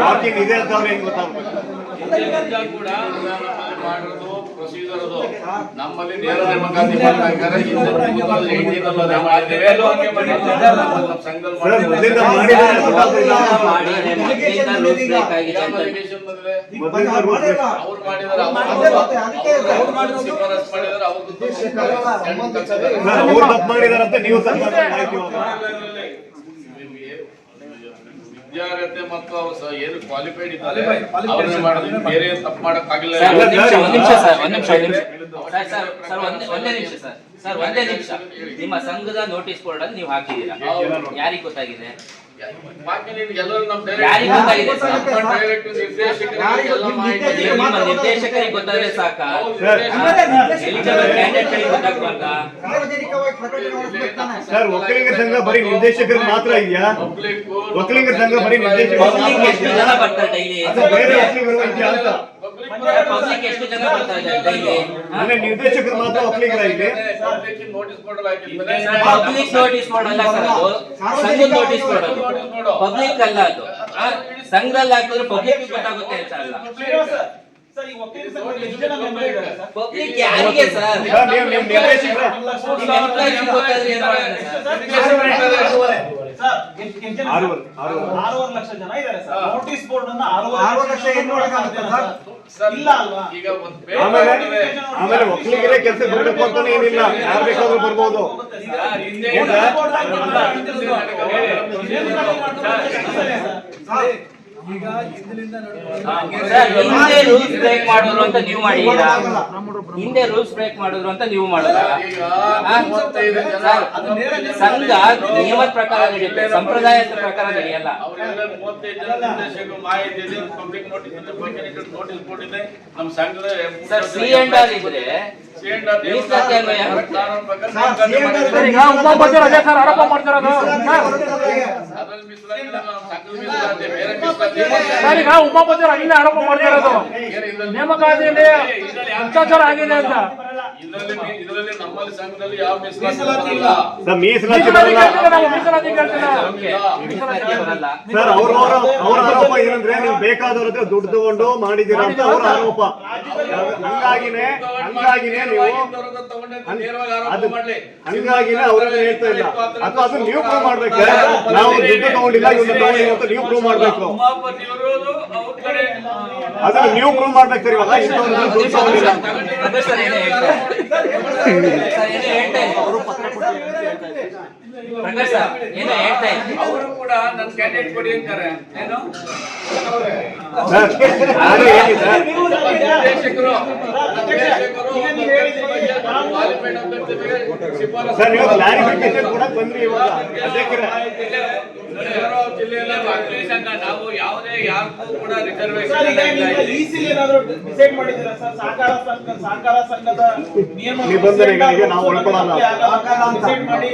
Walking ಇದೆ ಅಂತ ಅವ್ರು ಹೆಂಗ್ ಗೊತ್ತಾಗ್ಬೇಕು ಕೂಡ ಮಾಡೋದು ಪ್ರೊಸೀಜರ್ ಅದು ನಮ್ಮಲ್ಲಿ ನೇರ ನೇಮಕಾತಿ ಮಾಡ್ಬೇಕಾದ್ರೆ ಮಾಡಿದಾರಂತೆ ನೀವು ವಿದ್ಯಾರ್ಹತೆ ಮತ್ತು ಏನು ಕ್ವಾಲಿಫೈಡ್ ಇದ್ದಾರೆ ಮಾಡೋದು ಬೇರೆ ತಪ್ಪು ಮಾಡಕ್ಕಾಗಿಲ್ಲ. ಒಂದೇ ನಿಮಿಷ ನಿಮ್ಮ ಸಂಘದ ನೋಟಿಸ್ ಬೋರ್ಡ್ ಅಲ್ಲಿ ನೀವು ಹಾಕಿದ್ದೀರಾ, ಯಾರಿಗೆ ಗೊತ್ತಾಗಿದೆ? ನಿರ್ದೇಶಕರಿಗೆ ಗೊತ್ತಾದ್ರೆ ಸಾಕ, ಸರ್ ಒಕ್ಕಲಿಗರ ಸಂಘ ಬರೀ ನಿರ್ದೇಶಕರು ಮಾತ್ರ ಇದೆಯಾ? ಒಕ್ಕಲಿಗರ ಸಂಘ ಬರೀ ನಿರ್ದೇಶಕರು ಎಷ್ಟು ಜನ ಬರ್ತಾರೆ ಡೈಲಿ? ಪಬ್ಲಿಕ್ ಎಷ್ಟು ಜನ ಬರ್ತಾರೆ ಡೈಲಿ? ನಿರ್ದೇಶಕರು ಮಾತ್ರ ಒಕ್ಕಲಿಗರ ಇದೆ. ಪಬ್ಲಿಕ್ ನೋಟಿಸ್ ಕೊಡಲ್ಲ ಸರ್, ಸಂಘದ ನೋಟಿಸ್ ಕೊಡೋದು ಪಬ್ಲಿಕ್ ಅಲ್ಲ. ಅದು ಸಂಘದಲ್ಲಿ ಹಾಕಿದ್ರೆ ಪಬ್ಲಿಕ್ ಗೊತ್ತಾಗುತ್ತೆ ಅಂತ ಅಲ್ಲ. ಪಬ್ಲಿಕ್ ಯಾರಿಗೆ ಸರ್? ಆರೂವರೆ ಲಕ್ಷ ಜನ ಇದ್ದಾರೆ ಸರ್. ನೋಟಿಸ್ ಬೋರ್ಡ್ ಅನ್ನು 6 ಲಕ್ಷ ಇಲ್ಲ ಅಲ್ವಾ? ಆಮೇಲೆ ಒಕ್ಕಲಿಗರೇ ಕೆಲಸ ಬರಬೇಕು ಅಂತ ಏನಿಲ್ಲ, ಯಾರು ಬೇಕಾದ್ರೂ ಬರ್ಬೋದು. ಹಿಂದೆ ರೂಲ್ಸ್ ಬ್ರೇಕ್ ಮಾಡಿದ್ರು ಅಂತ ನೀವು ಮಾಡಿದ್ದೀರಾ? ಹಿಂದೆ ರೂಲ್ಸ್ ಬ್ರೇಕ್ ಮಾಡಿದ್ರು ಅಂತ ನೀವು ಮಾಡಿದ್ರ? ಸಂಘ ನಿಯಮದ ಪ್ರಕಾರ ನಡೆಯುತ್ತೆ, ಸಂಪ್ರದಾಯದ ಪ್ರಕಾರ ನಡೆಯಲ್ಲ. ಸರ್ C&R ಇದ್ರೆ ಉಪಾಧ್ಯಕ್ಷರು ಅಲ್ಲಿಂದ ಆರೋಪ ಮಾಡ್ತಿರೋದು ನೇಮಕಾತಿಯಲ್ಲಿ ಭ್ರಷ್ಟಾಚಾರ ಆಗಿದೆ ಅಂತ. ಇದರಲ್ಲಿ ನಮ್ಮಲ್ಲಿ ಸಂಘದಲ್ಲಿ ಯಾವ ಮೀಸಲಾತಿ ಸರ್ ಅವ್ರ ಆರೋಪ ಏನಂದ್ರೆ ನೀವು ಬೇಕಾದವ್ರ ಹತ್ರ ದುಡ್ಡು ತಗೊಂಡು ಮಾಡಿದೀರಾ ಅಂತ ಅವ್ರ ಆರೋಪ. ಹಂಗಾಗಿನೇ ನೀವು ಹಂಗಾಗಿನೇ ಅವ್ರನ್ನ ಹೇಳ್ತಾ ಇಲ್ಲ, ಅಥವಾ ಅದನ್ನ ನೀವು ಪ್ರೂವ್ ಮಾಡ್ಬೇಕು. ನಾವು ದುಡ್ಡು ತಗೊಂಡಿಲ್ಲ ಇವ್ರನ್ನ ತಗೊಂಡಿಲ್ಲ ಅಂತ ನೀವು ಪ್ರೂವ್ ಮಾಡ್ಬೇಕು. ಅದನ್ನ ನೀವು ಪ್ರೂವ್ ಮಾಡ್ಬೇಕು ಸರ್. ಇವಾಗ ಇಂಥವ್ರನ್ನ ದುಡ್ಡು ತಗೊಂಡಿಲ್ಲ ಅವರು ಕೂಡ ನನ್ನ ಕ್ಯಾಂಡಿಡೇಟ್ ಕೊಡಿ ಅಂತಾರೆ. ಏನು ಸರ್ ನೀವು ಕ್ಲಾರಿಫಿಕೇಶನ್ ಕೂಡ ಬಂದ್ರಿ ಇವಾಗ ಜಿಲ್ಲೆಯಲ್ಲಿ ನಾವು ಯಾವುದೇ ಯಾರಿಗೂ ಕೂಡ ರಿಸರ್ವೇಶನ್ ಡಿಸೈಡ್ ಮಾಡಿದ್ದೀರಾ ಸರ್? ಸಹಕಾರ ಸಂಘದ ನಿಬಂಧನೆಗಳಿಗೆ ನಾವು ಒಳಪಡಲ್ಲ. ಡಿಸೈಡ್ ಮಾಡಿ